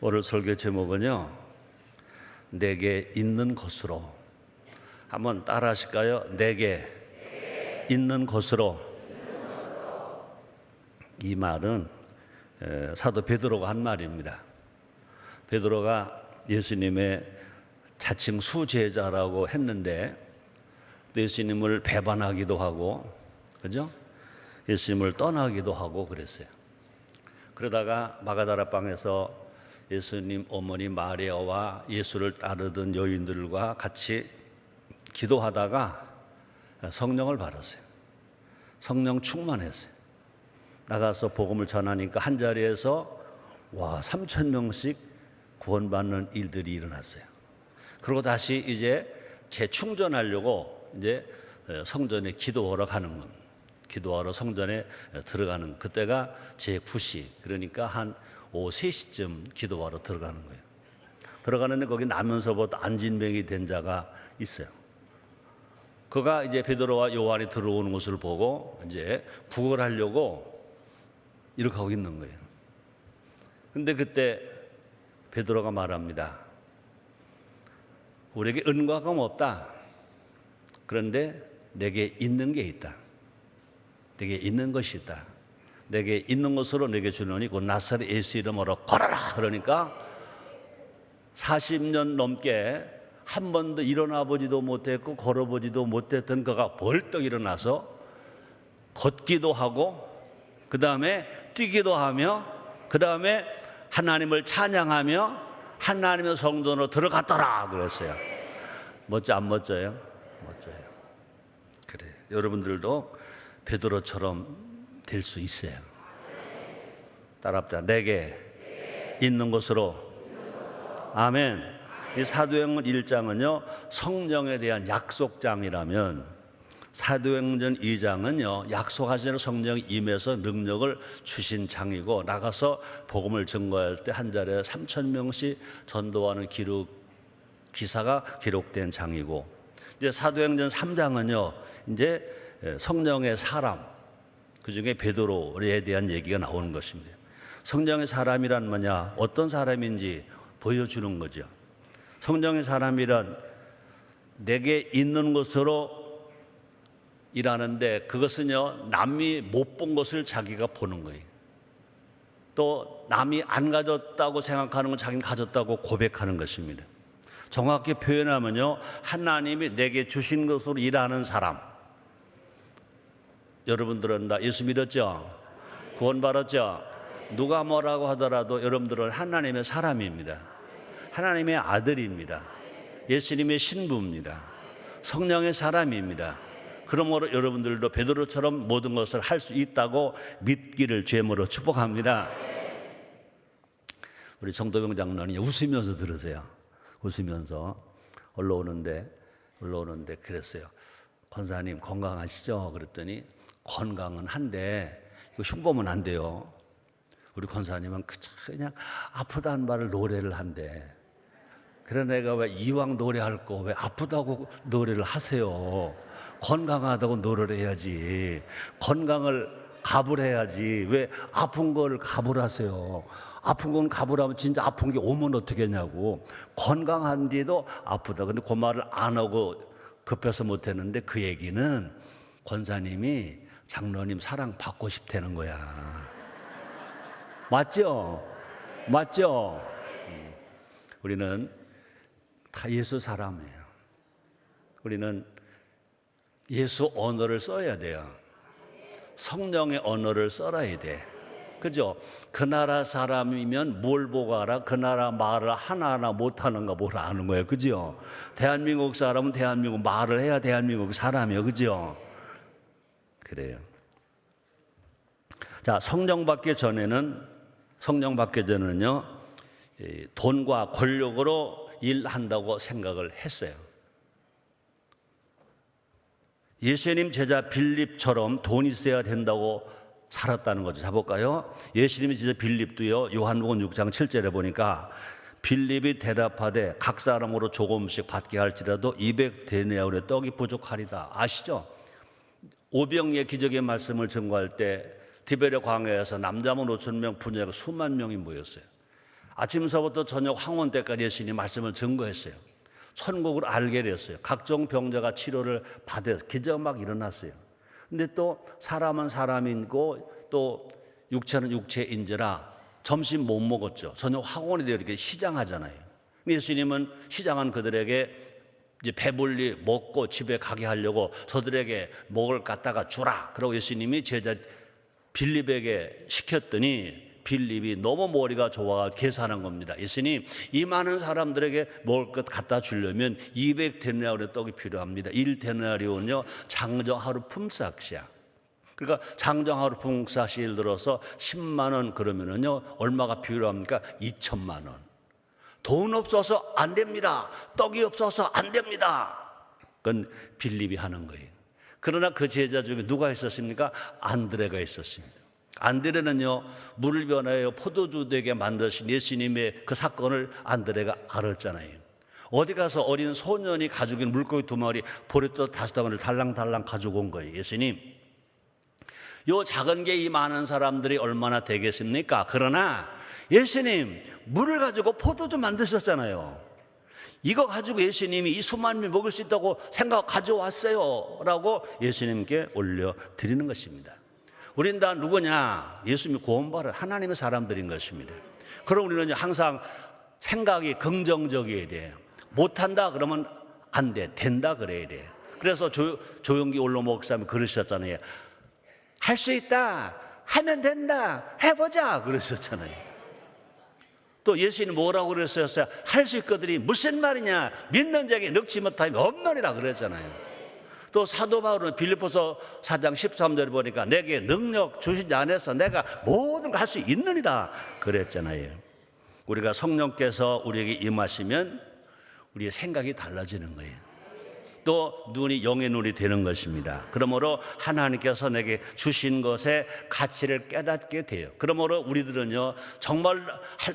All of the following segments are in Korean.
오늘 설교 제목은요, 내게 있는 것으로. 한번 따라 하실까요? 내게 있는 것으로. 이 말은 사도 베드로가 한 말입니다. 베드로가 예수님의 자칭 수제자라고 했는데 예수님을 배반하기도 하고, 그죠? 예수님을 떠나기도 하고 그랬어요. 그러다가 마가다라 방에서 예수님 어머니 마리아와 예수를 따르던 여인들과 같이 기도하다가 성령을 받았어요. 성령 충만했어요. 나가서 복음을 전하니까 한 자리에서 3,000명씩 구원받는 일들이 일어났어요. 그리고 다시 이제 재충전하려고 이제 성전에 기도하러 가는 겁니다. 기도하러 성전에 들어가는 그때가 제9시, 그러니까 한 오후 3시쯤 기도하러 들어가는 거예요. 들어가는데 거기 나면서부터 안진병이 된 자가 있어요. 그가 이제 베드로와 요한이 들어오는 것을 보고 이제 구걸하려고 이렇게 하고 있는 거예요. 근데 그때 베드로가 말합니다. 우리에게 은과금 없다. 그런데 내게 있는 게 있다. 내게 있는 것이 있다. 내게 있는 것으로 내게 주노니 곧 나사렛 예수 이름으로 걸어라. 그러니까 40년 넘게 한 번도 일어나 보지도 못했고 걸어보지도 못했던 그가 벌떡 일어나서 걷기도 하고, 그 다음에 뛰기도 하며, 그 다음에 하나님을 찬양하며 하나님의 성전으로 들어갔더라 그랬어요. 멋져 안 멋져요? 멋져요. 그래, 여러분들도 베드로처럼 될 수 있어요. 따라합시다. 내게 있는 것으로. 아멘. 이 사도행전 1장은요 성령에 대한 약속장이라면, 사도행전 2장은요 약속하신 성령이 임해서 능력을 주신 장이고, 나가서 복음을 증거할 때 한 자리에 3,000명씩 전도하는 기사가 기록된 장이고, 이제 사도행전 3장은요 이제 성령의 사람, 그 중에 베드로에 대한 얘기가 나오는 것입니다. 성령의 사람이란 뭐냐? 어떤 사람인지 보여주는 거죠. 성령의 사람이란 내게 있는 것으로 일하는데, 그것은요 남이 못 본 것을 자기가 보는 거예요. 또 남이 안 가졌다고 생각하는 건 자기는 가졌다고 고백하는 것입니다. 정확히 표현하면요 하나님이 내게 주신 것으로 일하는 사람. 여러분들은 다 예수 믿었죠? 구원받았죠? 누가 뭐라고 하더라도 여러분들은 하나님의 사람입니다. 하나님의 아들입니다. 예수님의 신부입니다. 성령의 사람입니다. 그러므로 여러분들도 베드로처럼 모든 것을 할 수 있다고 믿기를 주님으로 축복합니다. 우리 정도병 장로님 웃으면서 들으세요. 웃으면서 올라오는데 그랬어요. 권사님 건강하시죠? 그랬더니 건강은 한데 이거 흉보면 안 돼요. 우리 권사님은 그냥 아프다는 말을 노래를 한대. 그래 내가 왜 이왕 노래할 거 왜 아프다고 노래를 하세요? 건강하다고 노래를 해야지. 건강을 갑을 해야지. 왜 아픈 걸 갑을 하세요? 아픈 건 갑을 하면 진짜 아픈 게 오면 어떻게 했냐고. 건강한 뒤에도 아프다. 근데 그 말을 안 하고 급해서 못 했는데, 그 얘기는 권사님이 장로님 사랑 받고 싶다는 거야. 맞죠? 맞죠? 우리는 다 예수 사람이에요. 우리는 예수 언어를 써야 돼요. 성령의 언어를 써야 돼. 그죠? 그 나라 사람이면 뭘 보고 알아? 그 나라 말을 하나하나 못하는가 뭘 아는 거예요. 그죠? 대한민국 사람은 대한민국 말을 해야 대한민국 사람이에요. 그죠? 그래요. 자, 성령 받기 전에는요 돈과 권력으로 일한다고 생각을 했어요. 예수님 제자 빌립처럼 돈이 있어야 된다고 살았다는 거죠. 자볼까요? 예수님의 제자 빌립도요 요한복음 6장 7절에 보니까 빌립이 대답하되 각 사람으로 조금씩 받게 할지라도 200데나리온의 떡이 부족하리다. 아시죠? 오병이의 기적의 말씀을 증거할 때 디베랴 광야에서 남자만 5,000명, 부녀가 수만 명이 모였어요. 아침서부터 저녁 황혼 때까지 예수님 말씀을 증거했어요. 천국을 알게 됐어요. 각종 병자가 치료를 받아서 기적이 막 일어났어요. 근데 또 사람은 사람이고 또 육체는 육체인지라 점심 못 먹었죠. 저녁 학원에 되어 이렇게 시장하잖아요. 예수님은 시장한 그들에게 이제 배불리 먹고 집에 가게 하려고 저들에게 먹을 갖다가 주라. 그러고 예수님이 제자 빌립에게 시켰더니 빌립이 너무 머리가 좋아 계산한 겁니다. 예수님, 이 많은 사람들에게 먹을 것 갖다 주려면 200데나리온의 떡이 필요합니다. 1데나리온은요 장정 하루 품삯이야. 그러니까 장정 하루 품삯이 예를 들어서 10만 원 그러면은요 얼마가 필요합니까? 2천만 원. 돈 없어서 안 됩니다. 떡이 없어서 안 됩니다. 그건 빌립이 하는 거예요. 그러나 그 제자 중에 누가 있었습니까? 안드레가 있었습니다. 안드레는요 물을 변하여 포도주 되게 만드신 예수님의 그 사건을 안드레가 알았잖아요. 어디 가서 어린 소년이 가지고 있는 물고기 2마리, 보리떡 5덩어리를 달랑달랑 가지고 온 거예요. 예수님, 요 작은 게 이 많은 사람들이 얼마나 되겠습니까? 그러나 예수님, 물을 가지고 포도주 만드셨잖아요. 이거 가지고 예수님이 이 수만 명 먹을 수 있다고 생각 가져왔어요 라고 예수님께 올려드리는 것입니다. 우린 다 누구냐? 예수님이 구원받은 하나님의 사람들인 것입니다. 그럼 우리는 항상 생각이 긍정적이어야 돼요. 못한다 그러면 안 돼. 된다 그래야 돼. 그래서 조용기 올로 목사님이 그러셨잖아요. 할 수 있다. 하면 된다. 해보자. 그러셨잖아요. 또 예수님이 뭐라고 그랬어요? 할 수 있거든이 무슨 말이냐? 믿는 자에게 넉지 못함이 없느니라 그랬잖아요. 또 사도 바울은 빌립보서 4장 13절에 보니까 내게 능력 주신 자 안에서 내가 모든 걸 할 수 있느니라 그랬잖아요. 우리가 성령께서 우리에게 임하시면 우리의 생각이 달라지는 거예요. 또 눈이 영의 눈이 되는 것입니다. 그러므로 하나님께서 내게 주신 것의 가치를 깨닫게 돼요. 그러므로 우리들은요 정말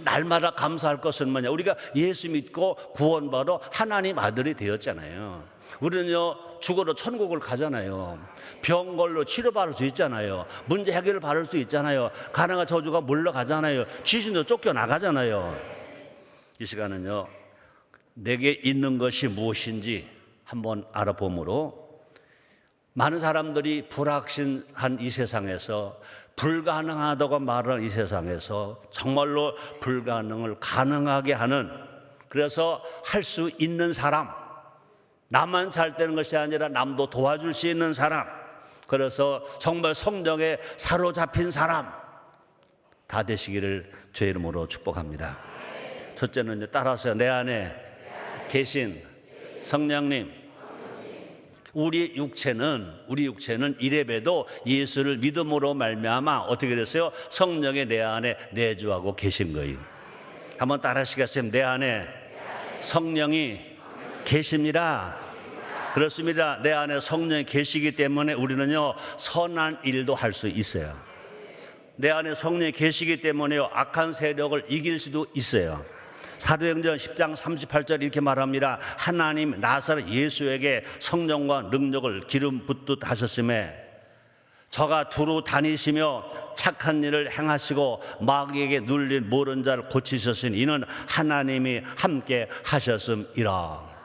날마다 감사할 것은 뭐냐? 우리가 예수 믿고 구원받아 하나님 아들이 되었잖아요. 우리는요 죽어도 천국을 가잖아요. 병 걸로 치료받을 수 있잖아요. 문제 해결을 받을 수 있잖아요. 가나가 저주가 물러가잖아요. 귀신도 쫓겨나가잖아요. 이 시간은요 내게 있는 것이 무엇인지 한번 알아보므로 많은 사람들이 불확신한 이 세상에서 불가능하다고 말하는 이 세상에서 정말로 불가능을 가능하게 하는, 그래서 할 수 있는 사람, 나만 잘 되는 것이 아니라 남도 도와줄 수 있는 사람, 그래서 정말 성령에 사로잡힌 사람 다 되시기를 주의 이름으로 축복합니다. 첫째는 따라서 내 안에 계신 성령님, 우리 육체는 이래봬도 예수를 믿음으로 말미암아 어떻게 됐어요? 성령이 내 안에 내주하고 계신 거예요. 한번 따라 하시겠어요? 내 안에 성령이 계십니다. 그렇습니다. 내 안에 성령이 계시기 때문에 우리는요 선한 일도 할 수 있어요. 내 안에 성령이 계시기 때문에요 악한 세력을 이길 수도 있어요. 사도행전 10장 38절 이렇게 말합니다. 하나님 나사렛 예수에게 성령과 능력을 기름 붓듯 하셨음에 저가 두루 다니시며 착한 일을 행하시고 마귀에게 눌린 모른 자를 고치셨으니 이는 하나님이 함께 하셨음이라.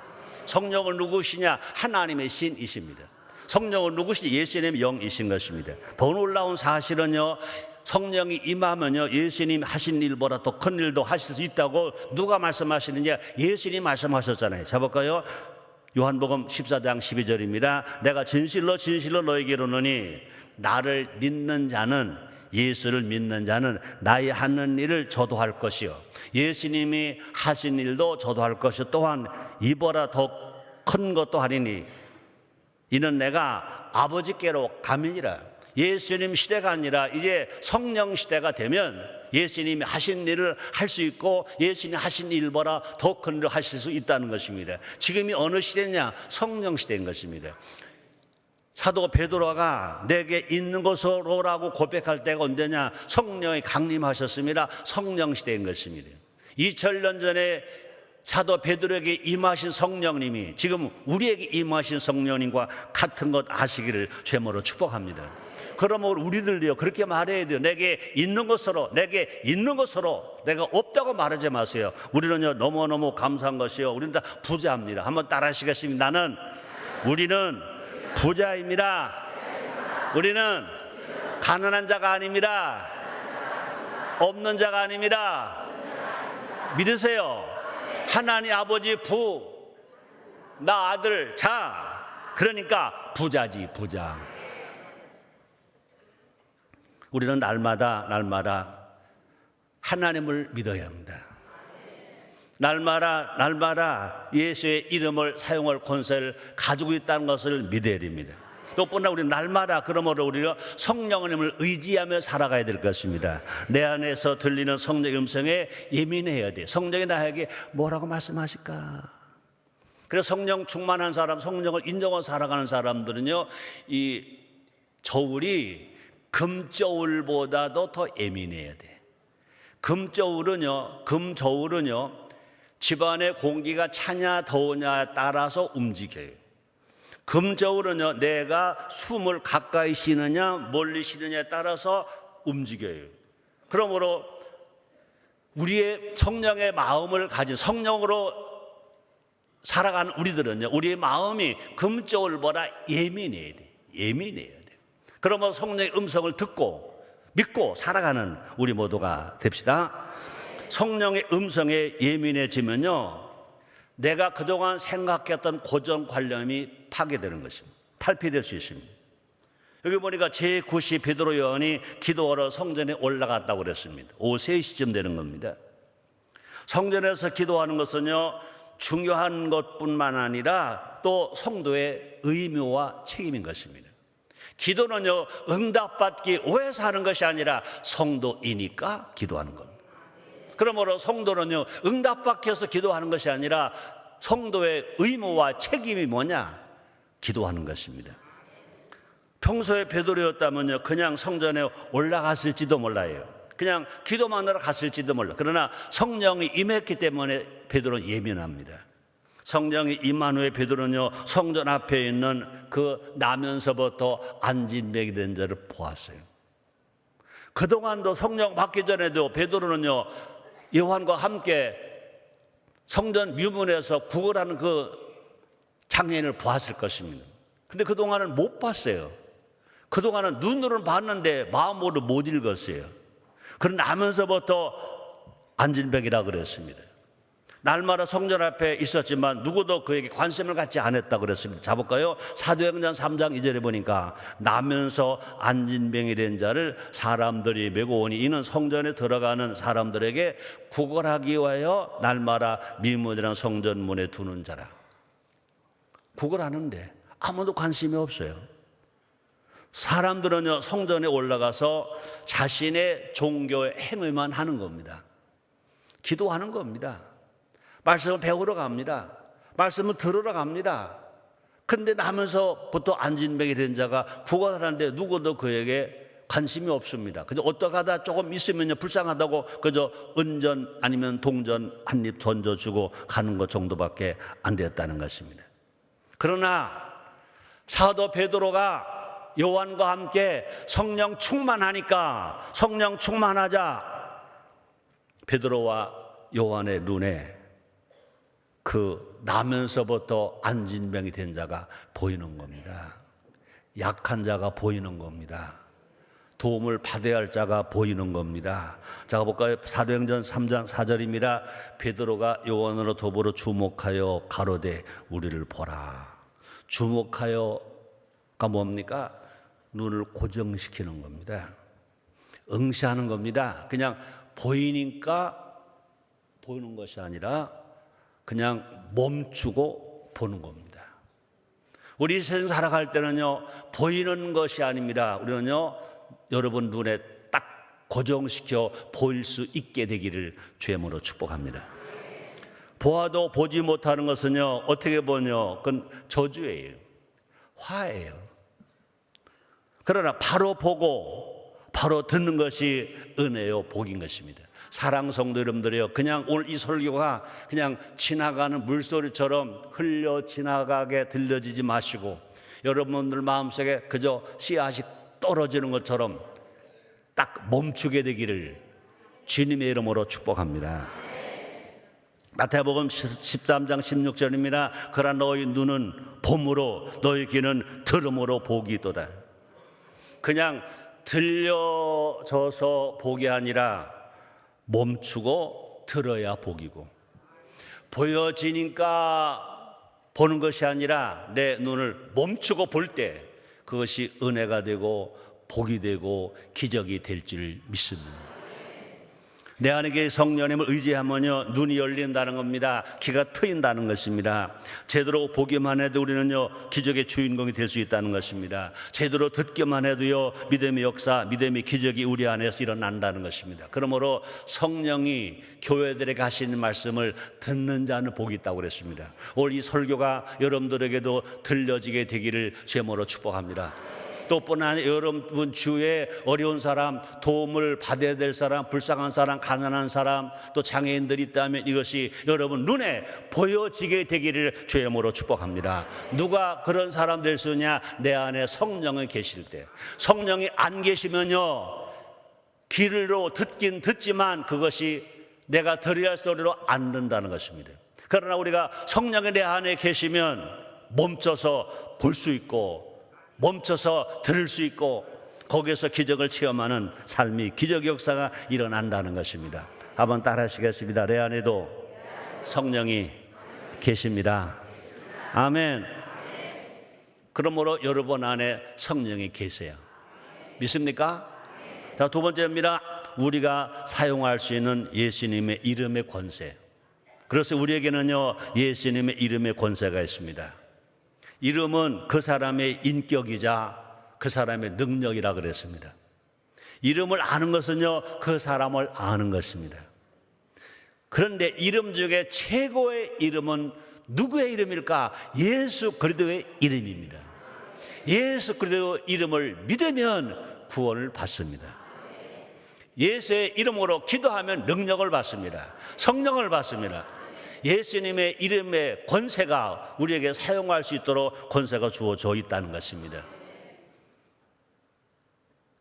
성령은 누구시냐? 하나님의 신이십니다. 성령은 누구시냐? 예수님의 영이신 것입니다. 더 놀라운 사실은요 성령이 임하면요 예수님 하신 일보다 더 큰 일도 하실 수 있다고 누가 말씀하시느냐? 예수님 말씀하셨잖아요. 자 볼까요? 요한복음 14장 12절입니다. 내가 진실로 너에게 이르노니 나를 믿는 자는, 예수를 믿는 자는 나의 하는 일을 저도 할 것이요 예수님이 하신 일도 저도 할 것이요 또한 이보다 더 큰 것도 하리니 이는 내가 아버지께로 가미니라. 예수님 시대가 아니라 이제 성령 시대가 되면 예수님이 하신 일을 할 수 있고 예수님이 하신 일보다 더 큰 일을 하실 수 있다는 것입니다. 지금이 어느 시대냐? 성령 시대인 것입니다. 사도 베드로가 내게 있는 것으로라고 고백할 때가 언제냐? 성령이 강림하셨습니다. 성령 시대인 것입니다. 2000년 전에 사도 베드로에게 임하신 성령님이 지금 우리에게 임하신 성령님과 같은 것 아시기를 죄모로 축복합니다. 그러면 우리들도요 그렇게 말해야 돼요. 내게 있는 것으로 내가 없다고 말하지 마세요. 우리는요 너무너무 감사한 것이요, 우리는 다 부자입니다. 한번 따라 하시겠습니다. 우리는 부자입니다. 우리는 가난한 자가 아닙니다. 없는 자가 아닙니다. 믿으세요. 하나님 아버지 부, 나 아들 자, 그러니까 부자지, 부자. 우리는 날마다 하나님을 믿어야 합니다. 날마다 예수의 이름을 사용할 권세를 가지고 있다는 것을 믿어야 됩니다. 또뿐나 우리 날마다 그러므로 우리가 성령님을 의지하며 살아가야 될 것입니다. 내 안에서 들리는 성령의 음성에 예민해야 돼. 성령이 나에게 뭐라고 말씀하실까? 그래서 성령 충만한 사람, 성령을 인정하고 살아가는 사람들은요, 이 저울이 금저울보다도 더 예민해야 돼. 금저울은요 집안의 공기가 차냐 더우냐에 따라서 움직여요. 금저울은요 내가 숨을 가까이 쉬느냐 멀리 쉬느냐에 따라서 움직여요. 그러므로 우리의 성령의 마음을 가진, 성령으로 살아가는 우리들은요 우리의 마음이 금저울보다 예민해야 돼. 그러면 성령의 음성을 듣고 믿고 살아가는 우리 모두가 됩시다. 성령의 음성에 예민해지면요 내가 그동안 생각했던 고정관념이 파괴되는 것입니다. 탈피될 수 있습니다. 여기 보니까 제9시 베드로 요한이 기도하러 성전에 올라갔다고 그랬습니다. 오후 3시쯤 되는 겁니다. 성전에서 기도하는 것은요 중요한 것뿐만 아니라 또 성도의 의무와 책임인 것입니다. 기도는요 응답받기 위해서 하는 것이 아니라 성도이니까 기도하는 겁니다. 그러므로 성도는요 응답받기 위해서 기도하는 것이 아니라 성도의 의무와 책임이 뭐냐? 기도하는 것입니다. 평소에 베드로였다면요 그냥 성전에 올라갔을지도 몰라요. 그냥 기도만 하러 갔을지도 몰라. 그러나 성령이 임했기 때문에 베드로는 예민합니다. 성령이 임한 후에 베드로는요 성전 앞에 있는 그 나면서부터 안진뱅이 된 자를 보았어요. 그동안도 성령 받기 전에도 베드로는요 요한과 함께 성전 묘문에서 구걸하는 그 장면을 보았을 것입니다. 근데 그동안은 못 봤어요. 그동안은 눈으로는 봤는데 마음으로 못 읽었어요. 그런 나면서부터 안진뱅이라고 그랬습니다. 날마다 성전 앞에 있었지만 누구도 그에게 관심을 갖지 않았다고 그랬습니다. 자볼까요? 사도행전 3장 2절에 보니까 나면서 안진뱅이 된 자를 사람들이 메고 오니 이는 성전에 들어가는 사람들에게 구걸하기 위하여 날마다 미문이라는 성전문에 두는 자라. 구걸하는데 아무도 관심이 없어요. 사람들은요 성전에 올라가서 자신의 종교의 행위만 하는 겁니다. 기도하는 겁니다. 말씀을 배우러 갑니다. 말씀을 들으러 갑니다. 그런데 나면서부터 안진뱅이 된 자가 구걸하는데 누구도 그에게 관심이 없습니다. 그저 어떻게 하다 조금 있으면요 불쌍하다고 그저 은전 아니면 동전 한 입 던져주고 가는 것 정도밖에 안 되었다는 것입니다. 그러나 사도 베드로가 요한과 함께 성령 충만하니까 성령 충만하자 베드로와 요한의 눈에 그 나면서부터 안진병이 된 자가 보이는 겁니다. 약한 자가 보이는 겁니다. 도움을 받아야 할 자가 보이는 겁니다. 자 볼까요? 사도행전 3장 4절입니다. 베드로가 요한으로 더불어 주목하여 가로되 우리를 보라. 주목하여가 뭡니까? 눈을 고정시키는 겁니다. 응시하는 겁니다. 그냥 보이니까 보이는 것이 아니라 그냥 멈추고 보는 겁니다. 우리 세상 살아갈 때는요 보이는 것이 아닙니다. 우리는요 여러분 눈에 딱 고정시켜 보일 수 있게 되기를 주님으로 축복합니다. 보아도 보지 못하는 것은요 어떻게 보뇨? 그건 저주예요. 화예요. 그러나 바로 보고 바로 듣는 것이 은혜요 복인 것입니다. 사랑 성도 여러분들이요, 그냥 오늘 이 설교가 그냥 지나가는 물소리처럼 흘려 지나가게 들려지지 마시고 여러분들 마음속에 그저 씨앗이 떨어지는 것처럼 딱 멈추게 되기를 주님의 이름으로 축복합니다. 마태복음 13장 16절입니다. 그러나 너희 눈은 봄으로 너희 귀는 들음으로 복이 있도다. 그냥 들려져서 복이 아니라 멈추고 들어야 복이고, 보여지니까 보는 것이 아니라 내 눈을 멈추고 볼 때 그것이 은혜가 되고 복이 되고 기적이 될 줄 믿습니다. 내 안에 계신 성령님을 의지하면요, 눈이 열린다는 겁니다. 귀가 트인다는 것입니다. 제대로 보기만 해도 우리는요, 기적의 주인공이 될 수 있다는 것입니다. 제대로 듣기만 해도요, 믿음의 역사, 믿음의 기적이 우리 안에서 일어난다는 것입니다. 그러므로 성령이 교회들에게 하시는 말씀을 듣는 자는 복이 있다고 그랬습니다. 오늘 이 설교가 여러분들에게도 들려지게 되기를 제모로 축복합니다. 또 뿐 아니라 여러분 주위에 어려운 사람, 도움을 받아야 될 사람, 불쌍한 사람, 가난한 사람, 또 장애인들이 있다면 이것이 여러분 눈에 보여지게 되기를 주의 이름으로 축복합니다. 누가 그런 사람 될 수 있냐? 내 안에 성령이 계실 때. 성령이 안 계시면요, 귀로 듣긴 듣지만 그것이 내가 들어야 할 소리로 안 듣는다는 것입니다. 그러나 우리가 성령이 내 안에 계시면 멈춰서 볼 수 있고, 멈춰서 들을 수 있고, 거기에서 기적을 체험하는 삶이, 기적 역사가 일어난다는 것입니다. 한번 따라 하시겠습니다. 내 안에도 성령이 계십니다. 아멘. 그러므로 여러분 안에 성령이 계세요. 믿습니까? 자, 두 번째입니다. 우리가 사용할 수 있는 예수님의 이름의 권세. 그래서 우리에게는요, 예수님의 이름의 권세가 있습니다. 이름은 그 사람의 인격이자 그 사람의 능력이라 그랬습니다. 이름을 아는 것은요, 그 사람을 아는 것입니다. 그런데 이름 중에 최고의 이름은 누구의 이름일까? 예수 그리스도의 이름입니다. 예수 그리스도 이름을 믿으면 구원을 받습니다. 예수의 이름으로 기도하면 능력을 받습니다. 성령을 받습니다. 예수님의 이름의 권세가 우리에게 사용할 수 있도록 권세가 주어져 있다는 것입니다.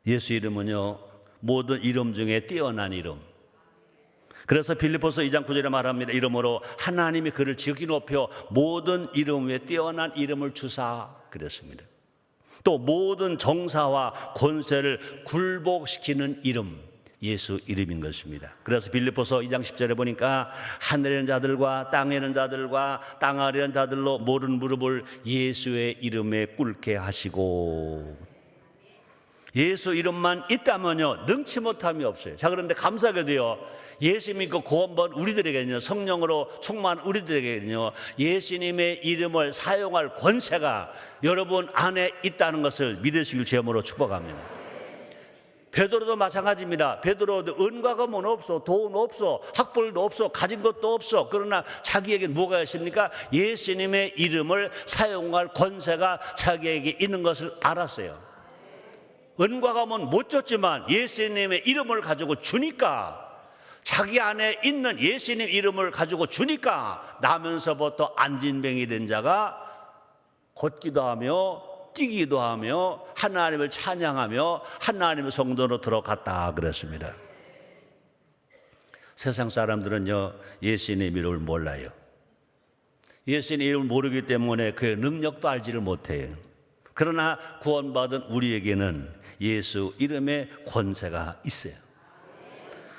예수 이름은요, 모든 이름 중에 뛰어난 이름. 그래서 빌립보서 2장 9절에 말합니다. 이름으로 하나님이 그를 지극히 높여 모든 이름 위에 뛰어난 이름을 주사 그랬습니다. 또 모든 정사와 권세를 굴복시키는 이름, 예수 이름인 것입니다. 그래서 빌립보서 2장 10절에 보니까 하늘에 있는 자들과 땅에 있는 자들과 땅 아래에 있는 자들로 모든 무릎을 예수의 이름에 꿇게 하시고, 예수 이름만 있다면요, 능치 못함이 없어요. 자, 그런데 감사하게도요, 예수 믿고 구원받은 우리들에게는요, 성령으로 충만한 우리들에게는요, 예수님의 이름을 사용할 권세가 여러분 안에 있다는 것을 믿으시길 제목으로 축복합니다. 베드로도 마찬가지입니다. 베드로도 은과가 뭐 없어, 돈 없어, 학벌도 없어, 가진 것도 없어. 그러나 자기에게 뭐가 있습니까? 예수님의 이름을 사용할 권세가 자기에게 있는 것을 알았어요. 은과가 못 줬지만 예수님의 이름을 가지고 주니까, 자기 안에 있는 예수님 이름을 가지고 주니까 나면서부터 안진뱅이 된 자가 걷기도 하며 뛰기도 하며 하나님을 찬양하며 하나님의 성도로 들어갔다 그랬습니다. 세상 사람들은요, 예수님 이름을 몰라요. 예수님 이름을 모르기 때문에 그의 능력도 알지를 못해요. 그러나 구원받은 우리에게는 예수 이름의 권세가 있어요.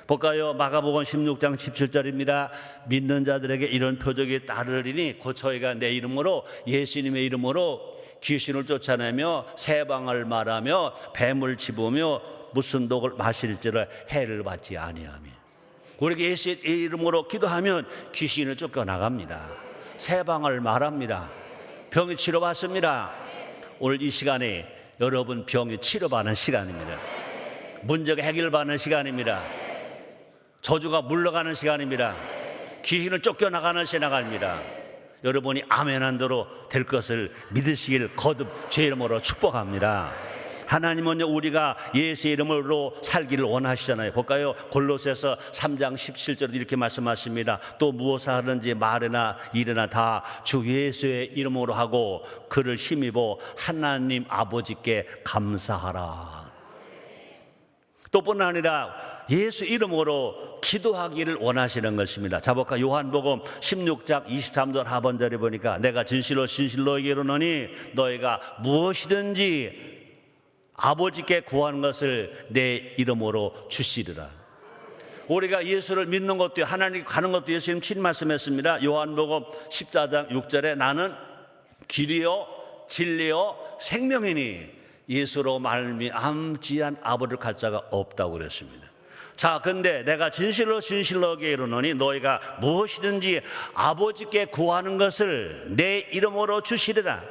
볼까요? 마가복음 16장 17절입니다. 믿는 자들에게 이런 표적이 따르리니 곧 저희가 내 이름으로, 예수님의 이름으로 귀신을 쫓아내며 새방을 말하며 뱀을 집으며 무슨 독을 마실지를 해를 받지 아니하며. 우리가 예수의 이름으로 기도하면 귀신을 쫓겨나갑니다. 새방을 말합니다. 병이 치료받습니다. 오늘 이 시간에 여러분 병이 치료받는 시간입니다. 문제가 해결받는 시간입니다. 저주가 물러가는 시간입니다. 귀신을 쫓겨나가는 시간입니다. 여러분이 아멘한 대로 될 것을 믿으시길 거듭 제 이름으로 축복합니다. 하나님은요, 우리가 예수의 이름으로 살기를 원하시잖아요. 볼까요? 골로새서 3장 17절에 이렇게 말씀하십니다. 또 무엇을 하든지 말이나 일이나 다 주 예수의 이름으로 하고 그를 힘입어 하나님 아버지께 감사하라. 또 뿐 아니라 예수 이름으로 기도하기를 원하시는 것입니다. 자, 볼까? 요한복음 16장 23절 하반절에 보니까 내가 진실로 진실로 이르노니 너희가 무엇이든지 아버지께 구하는 것을 내 이름으로 주시리라. 우리가 예수를 믿는 것도 하나님 가는 것도 예수님 친히 말씀했습니다. 요한복음 14장 6절에 나는 길이요 진리요 생명이니 예수로 말미암지 아버지를 갈 자가 없다고 그랬습니다. 자, 근데 내가 진실로 이르노니 너희가 무엇이든지 아버지께 구하는 것을 내 이름으로 주시리라.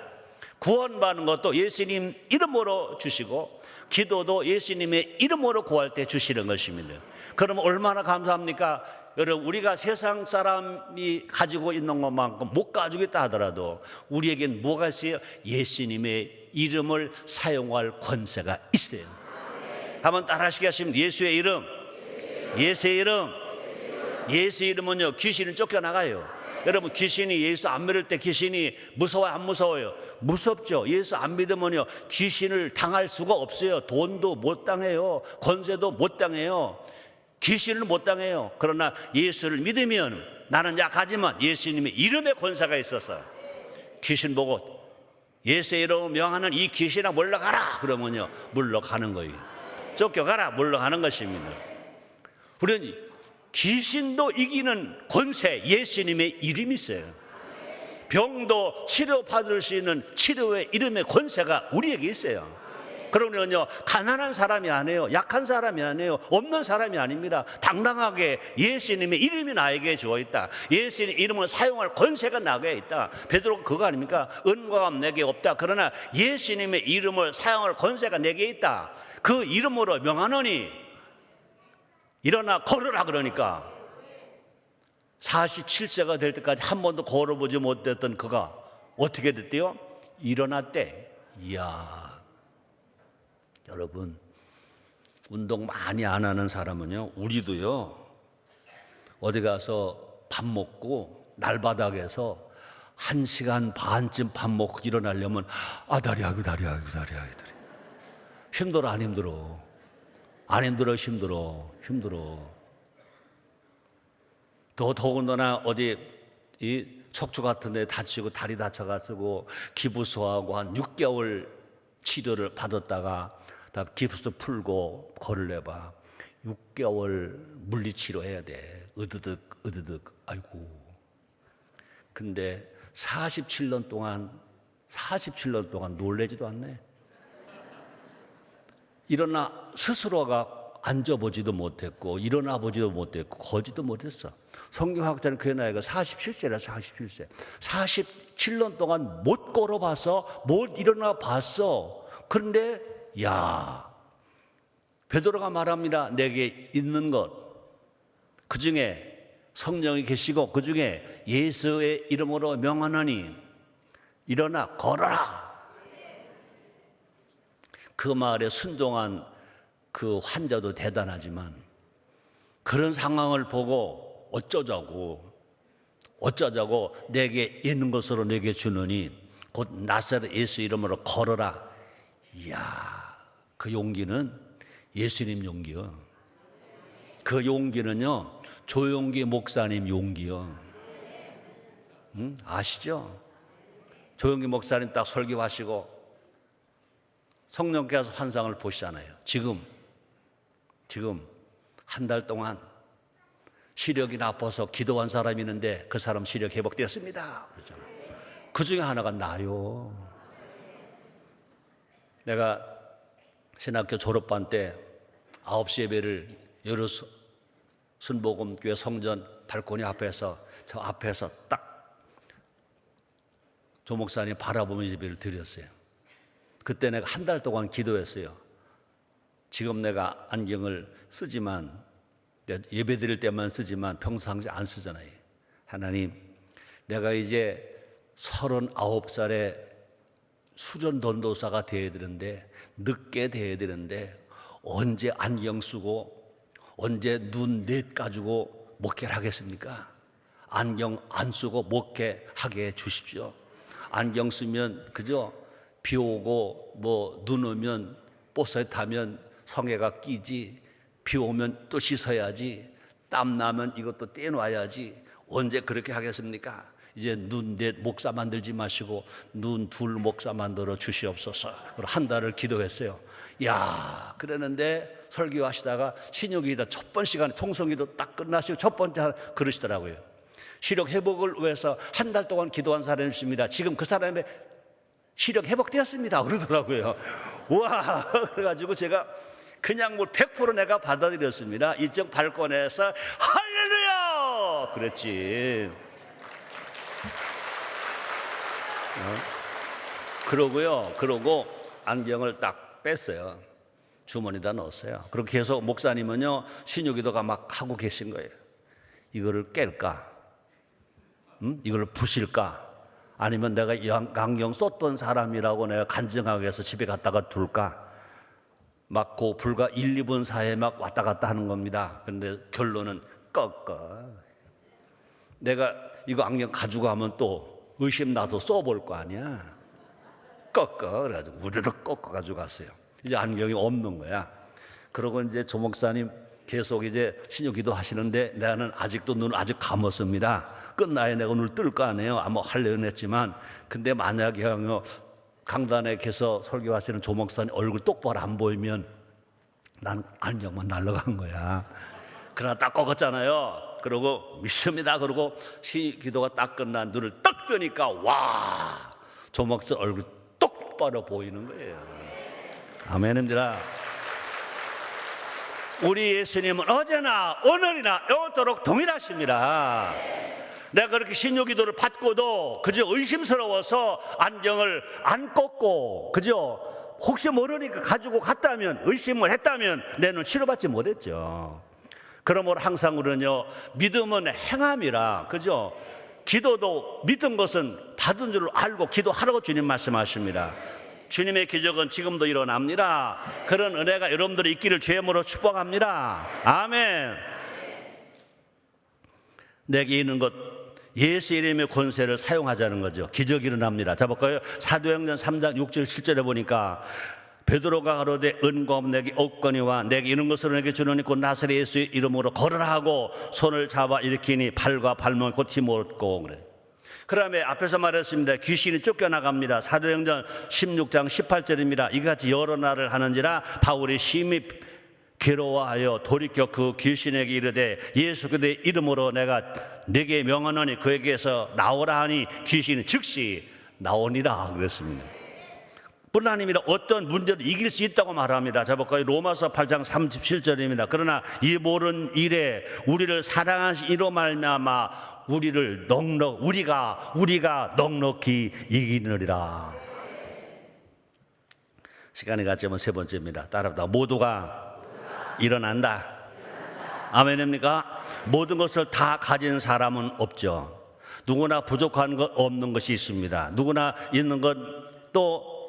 구원받는 것도 예수님 이름으로 주시고 기도도 예수님의 이름으로 구할 때 주시는 것입니다. 그러면 얼마나 감사합니까? 여러분, 우리가 세상 사람이 가지고 있는 것만큼 못 가지고 있다 하더라도 우리에겐 뭐가 있어요? 예수님의 이름을 사용할 권세가 있어요. 한번 따라 하시겠습니다. 예수의 이름, 예수의 이름, 예수의 이름은요, 귀신은 쫓겨나가요. 여러분, 귀신이 예수 안 믿을 때 귀신이 무서워요, 안 무서워요? 무섭죠. 예수 안 믿으면요, 귀신을 당할 수가 없어요. 돈도 못 당해요. 권세도 못 당해요. 귀신을 못 당해요. 그러나 예수를 믿으면 나는 약하지만 예수님의 이름의 권세가 있어서 귀신 보고 예수의 이름으로 명하는 이 귀신아 물러가라 그러면요, 물러가는 거예요. 쫓겨가라, 물러가는 것입니다. 우리는 귀신도 이기는 권세, 예수님의 이름이 있어요. 병도 치료받을 수 있는 치료의 이름의 권세가 우리에게 있어요. 그러면요, 가난한 사람이 아니에요. 약한 사람이 아니에요. 없는 사람이 아닙니다. 당당하게 예수님의 이름이 나에게 주어 있다. 예수님의 이름을 사용할 권세가 나에게 있다. 베드로가 그거 아닙니까? 은과 금 내게 없다. 그러나 예수님의 이름을 사용할 권세가 내게 있다. 그 이름으로 명하노니 일어나 걸으라. 그러니까 47세가 될 때까지 한 번도 걸어보지 못했던 그가 어떻게 됐대요? 일어났대. 이야, 여러분, 운동 많이 안 하는 사람은요, 우리도요, 어디 가서 밥 먹고 날바닥에서 1시간 반쯤 밥 먹고 일어나려면 다리야. 힘들어, 안 힘들어? 안 힘들어, 힘들어. 더군다나 어디 이 척추 같은 데 다치고 다리 다쳐가지고 기부소하고 한 6개월 치료를 받았다가 다 기부스 풀고 걸으려봐 6개월 물리치료 해야 돼. 으드득. 아이고. 근데 47년 동안 놀래지도 않네. 일어나 스스로가 앉아보지도 못했고 일어나 보지도 못했고 거지도 못했어. 성경학자는 그의 나이가 47세라. 47년 동안 못 걸어봐서 못 일어나 봤어. 그런데 베드로가 말합니다. 내게 있는 것, 그 중에 성령이 계시고 그 중에 예수의 이름으로 명하노니 일어나 걸어라. 그 말에 순종한 그 환자도 대단하지만 그런 상황을 보고 어쩌자고 내게 있는 것으로 내게 주느니 곧 나사렛 예수 이름으로 걸어라. 이야, 그 용기는 예수님 용기요. 그 용기는요, 조용기 목사님 용기요. 아시죠? 조용기 목사님 딱 설교하시고 성령께서 환상을 보시잖아요. 지금 한 달 동안 시력이 나빠서 기도한 사람이 있는데 그 사람 시력 회복되었습니다. 그러잖아요. 그 중에 하나가 나요. 내가 신학교 졸업반 때 9시 예배를 여러 순복음교회 성전 발코니 앞에서 저 앞에서 딱 조 목사님 바라보면서 예배를 드렸어요. 그때 내가 한 달 동안 기도했어요. 지금 내가 안경을 쓰지만 예배 드릴 때만 쓰지만 평상시 안 쓰잖아요. 하나님, 내가 이제 39살에 수련 전도사가 돼야 되는데, 늦게 돼야 되는데 언제 안경 쓰고 언제 눈 넷 가지고 목회를 하겠습니까? 안경 안 쓰고 목회하게 해 주십시오. 안경 쓰면 그죠? 비 오고 뭐 눈 오면 버스에 타면 성에가 끼지, 비 오면 또 씻어야지, 땀 나면 이것도 떼놔야지. 언제 그렇게 하겠습니까? 이제 눈 넷 목사 만들지 마시고 눈 둘 목사 만들어 주시옵소서. 한 달을 기도했어요. 야, 그러는데 설교하시다가 신유기도 첫 번 시간에 통성기도 딱 끝나시고 첫 번째 그러시더라고요. 시력 회복을 위해서 한 달 동안 기도한 사람이 있습니다. 지금 그 사람의 시력 회복되었습니다 그러더라고요. 와, 그래가지고 제가 그냥 뭐 100% 내가 받아들였습니다. 이쪽 발권에서 할렐루야 그랬지. 그러고 안경을 딱 뺐어요. 주머니에다 넣었어요. 그렇게 해서 목사님은요 신유기도가 막 하고 계신 거예요. 이거를 깰까? 이걸 부실까? 아니면 내가 이 안경 썼던 사람이라고 내가 간증하기 위해서 집에 갔다가 둘까? 막 그 불과 1, 2분 사이에 막 왔다 갔다 하는 겁니다. 그런데 결론은 꺾어. 내가 이거 안경 가지고 가면 또 의심 나서 써볼 거 아니야. 꺾어. 그래가지고 우르르 꺾어 가지고 갔어요. 이제 안경이 없는 거야. 그러고 이제 조 목사님 계속 이제 신유기도 하시는데 나는 아직도 눈을 아직 감았습니다. 끝나야 내가 눈을 뜰 거 아니에요. 아마 하려는 했지만, 근데 만약에 강단에 계서 설교하시는 조 목사님 얼굴 똑바로 안 보이면 난 안경만 날아간 거야. 그러나 딱 꺾었잖아요. 그러고 믿습니다. 그러고 기도가 딱 끝난 눈을 딱 뜨니까 와, 조 목사 얼굴 똑바로 보이는 거예요. 아멘입니다. 우리 예수님은 어제나 오늘이나 영원토록 동일하십니다. 내가 그렇게 신유기도를 받고도 그저 의심스러워서 안경을 안 꺾고 그저 혹시 모르니까 가지고 갔다면, 의심을 했다면 내 눈 치료받지 못했죠. 그러므로 항상 우리는요, 믿음은 행함이라, 그죠? 기도도 믿은 것은 받은 줄 알고 기도하라고 주님 말씀하십니다. 주님의 기적은 지금도 일어납니다. 그런 은혜가 여러분들이 있기를 주의 이름으로 축복합니다. 아멘. 내게 있는 것 예수 이름의 권세를 사용하자는 거죠. 기적이 일어납니다. 자 볼까요? 사도행전 3장 6절 7절에 보니까 베드로가 가로되 은과 내게 없거니와 내게 이런 것으로 내게 주노니 곧 나사렛 예수의 이름으로 걸으라 하고 손을 잡아 일으키니 발과 발목이 곧히 못 고 그래. 그 다음에 앞에서 말했습니다. 귀신이 쫓겨나갑니다. 사도행전 16장 18절입니다. 이같이 여러 날을 하는지라 바울이 심히 괴로워하여 돌이켜 그 귀신에게 이르되 예수 그리스도의 이름으로 내가 네게 명하노니 그에게서 나오라 하니 귀신이 즉시 나오니라 그랬습니다. 뿐 아닙니다. 어떤 문제를 이길 수 있다고 말합니다. 자 볼까요? 로마서 8장 37절입니다. 그러나 이 모든 일에 우리를 사랑하신 이로 말미암아 우리가 넉넉히 이기느리라. 시간이 갔지만 세 번째입니다. 따라합니다. 모두가 일어난다. 아멘입니까? 모든 것을 다 가진 사람은 없죠. 누구나 부족한 것 없는 것이 있습니다. 누구나 있는 것 또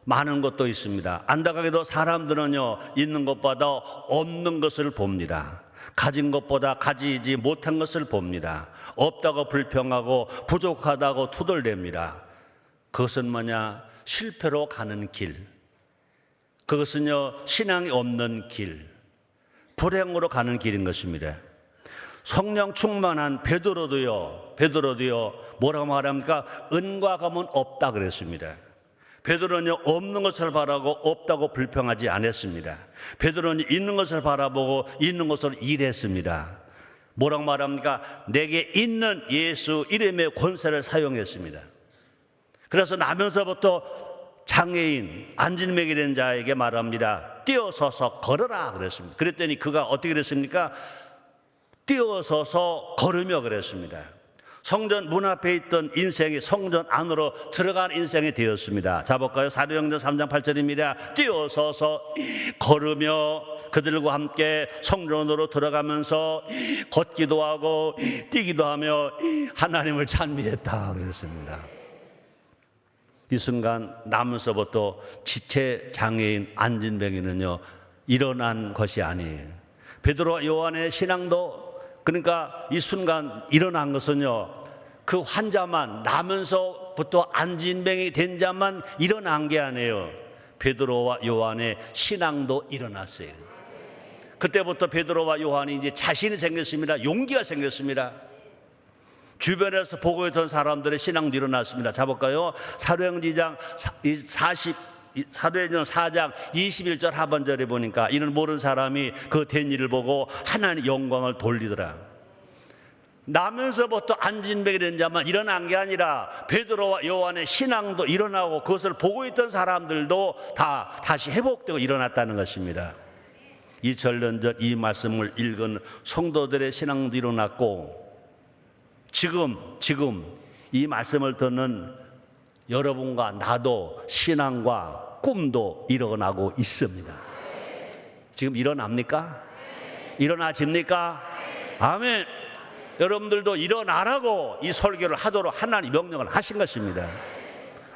많은 것도 있습니다. 안타깝게도 사람들은요, 있는 것보다 없는 것을 봅니다. 가진 것보다 가지지 못한 것을 봅니다. 없다고 불평하고 부족하다고 투덜댑니다. 그것은 뭐냐? 실패로 가는 길. 그것은요, 신앙이 없는 길, 불행으로 가는 길인 것입니다. 성령 충만한 베드로도요 뭐라고 말합니까? 은과 금은 없다 그랬습니다. 베드로는 없는 것을 바라고 없다고 불평하지 않았습니다. 베드로는 있는 것을 바라보고 있는 것으로 일했습니다. 뭐라고 말합니까? 내게 있는 예수 이름의 권세를 사용했습니다. 그래서 나면서부터 장애인, 안진맥이 된 자에게 말합니다. 뛰어서서 걸어라 그랬습니다. 그랬더니 그가 어떻게 그랬습니까? 뛰어서서 걸으며 그랬습니다. 성전 문 앞에 있던 인생이 성전 안으로 들어간 인생이 되었습니다. 자 볼까요? 사도행전 3장 8절입니다. 뛰어서서 걸으며 그들과 함께 성전으로 들어가면서 걷기도 하고 뛰기도 하며 하나님을 찬미했다 그랬습니다. 이 순간 나면서부터 지체 장애인 안진뱅이는요 일어난 것이 아니에요. 베드로와 요한의 신앙도 그러니까 이 순간 일어난 것은요 그 환자만 나면서부터 안진뱅이 된 자만 일어난 게 아니에요. 베드로와 요한의 신앙도 일어났어요. 그때부터 베드로와 요한이 이제 자신이 생겼습니다. 용기가 생겼습니다. 주변에서 보고 있던 사람들의 신앙도 일어났습니다. 자볼까요? 사도행전 4장 21절 하반절에 보니까 이는 모르는 사람이 그 된 일을 보고 하나님의 영광을 돌리더라. 나면서부터 안진뱅이 된 자만 일어난 게 아니라 베드로와 요한의 신앙도 일어나고 그것을 보고 있던 사람들도 다 다시 회복되고 일어났다는 것입니다. 2000년 전 이 말씀을 읽은 성도들의 신앙도 일어났고 지금 이 말씀을 듣는 여러분과 나도 신앙과 꿈도 일어나고 있습니다. 지금 일어납니까? 일어나집니까? 아멘. 여러분들도 일어나라고 이 설교를 하도록 하나님 명령을 하신 것입니다.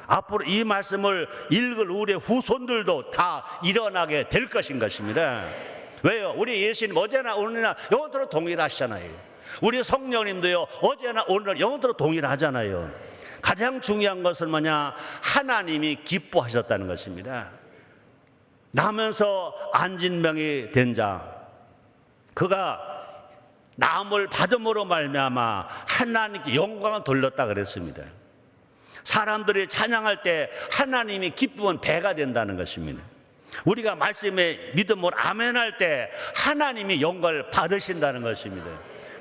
앞으로 이 말씀을 읽을 우리의 후손들도 다 일어나게 될 것인 것입니다. 왜요? 우리 예수님 어제나 오늘이나 영원토록 동일하시잖아요. 우리 성령님도요 어제나 오늘날 영원토록 동일하잖아요. 가장 중요한 것은 뭐냐? 하나님이 기뻐하셨다는 것입니다. 나면서 안진병이 된 자, 그가 나음을 받음으로 말미암아 하나님께 영광을 돌렸다 그랬습니다. 사람들이 찬양할 때 하나님이 기쁘면 배가 된다는 것입니다. 우리가 말씀에 믿음으로 아멘할 때 하나님이 영광을 받으신다는 것입니다.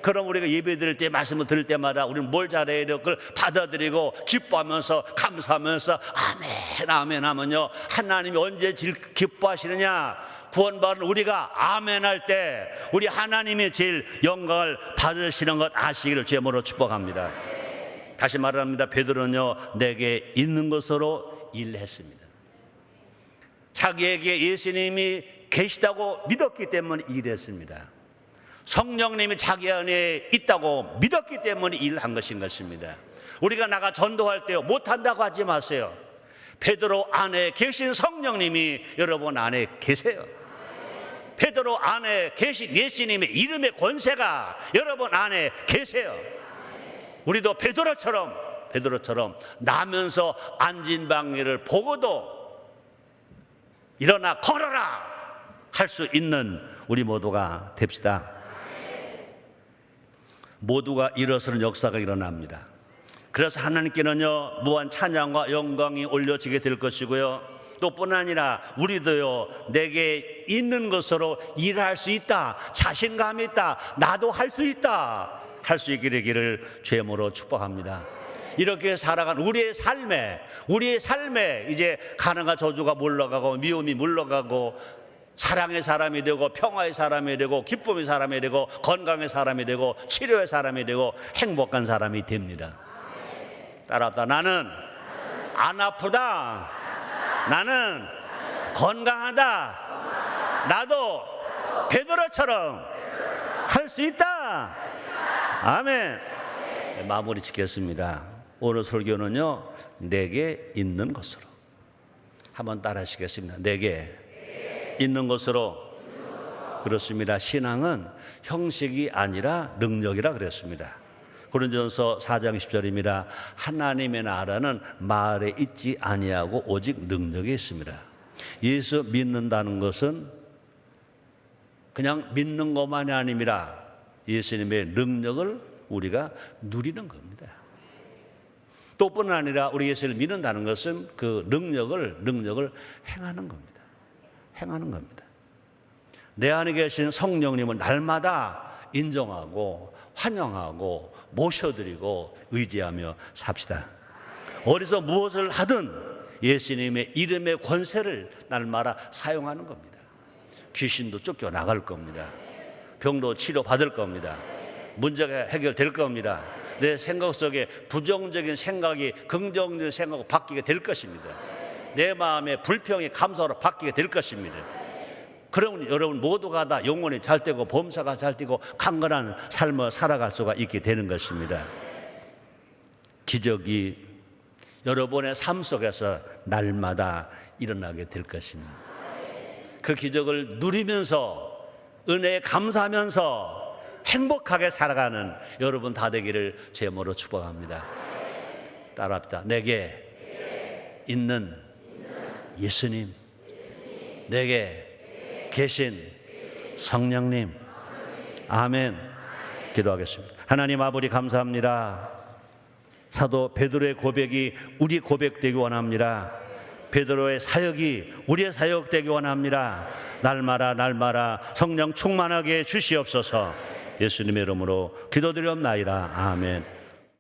그럼 우리가 예배 드릴 때 말씀을 들을 때마다 우리는 뭘 잘해야 돼요? 그걸 받아들이고 기뻐하면서 감사하면서 아멘 아멘 하면요 하나님이 언제 제일 기뻐하시느냐? 구원받은 우리가 아멘할 때 우리 하나님이 제일 영광을 받으시는 것 아시기를 주님으로 축복합니다. 다시 말합니다. 베드로는요 내게 있는 것으로 일했습니다. 자기에게 예수님이 계시다고 믿었기 때문에 일했습니다. 성령님이 자기 안에 있다고 믿었기 때문에 일한 것인 것입니다. 우리가 나가 전도할 때 못한다고 하지 마세요. 베드로 안에 계신 성령님이 여러분 안에 계세요. 베드로 안에 계신 예수님의 이름의 권세가 여러분 안에 계세요. 우리도 베드로처럼 나면서 안진뱅이를 보고도 일어나 걸어라 할 수 있는 우리 모두가 됩시다. 모두가 일어서는 역사가 일어납니다. 그래서 하나님께는요 무한 찬양과 영광이 올려지게 될 것이고요, 또 뿐 아니라 우리도요 내게 있는 것으로 일할 수 있다, 자신감이 있다, 나도 할 수 있다 할 수 있게 되기를 주님으로 축복합니다. 이렇게 살아간 우리의 삶에 이제 가난과 저주가 물러가고 미움이 물러가고 사랑의 사람이 되고 평화의 사람이 되고 기쁨의 사람이 되고 건강의 사람이 되고 치료의 사람이 되고 행복한 사람이 됩니다. 따라합시다. 나는 안 아프다. 나는 건강하다. 나도 베드로처럼 할 수 있다. 아멘. 네, 마무리 짓겠습니다. 오늘 설교는요 내게 있는 것으로 한번 따라 하시겠습니다. 내게 있는 것으로. 그렇습니다. 신앙은 형식이 아니라 능력이라 그랬습니다. 고린도전서 4장 10절입니다. 하나님의 나라는 말에 있지 아니하고 오직 능력에 있습니다. 예수 믿는다는 것은 그냥 믿는 것만이 아닙니다. 예수님의 능력을 우리가 누리는 겁니다. 또 뿐 아니라 우리 예수를 믿는다는 것은 그 능력을 행하는 겁니다. 행하는 겁니다. 내 안에 계신 성령님을 날마다 인정하고 환영하고 모셔드리고 의지하며 삽시다. 어디서 무엇을 하든 예수님의 이름의 권세를 날마다 사용하는 겁니다. 귀신도 쫓겨나갈 겁니다. 병도 치료받을 겁니다. 문제가 해결될 겁니다. 내 생각 속에 부정적인 생각이 긍정적인 생각으로 바뀌게 될 것입니다. 내 마음의 불평이 감사로 바뀌게 될 것입니다. 그러면 여러분 모두가 다 영혼이 잘 되고 범사가 잘 되고 강건한 삶을 살아갈 수가 있게 되는 것입니다. 기적이 여러분의 삶 속에서 날마다 일어나게 될 것입니다. 그 기적을 누리면서 은혜에 감사하면서 행복하게 살아가는 여러분 다 되기를 제모로 축복합니다. 따라합시다. 내게 있는 예수님, 내게 계신 성령님. 아멘. 기도하겠습니다. 하나님 아버지 감사합니다. 사도 베드로의 고백이 우리 고백되기 원합니다. 베드로의 사역이 우리의 사역 되기 원합니다. 날마다 성령 충만하게 주시옵소서. 예수님의 이름으로 기도드리옵나이다. 아멘.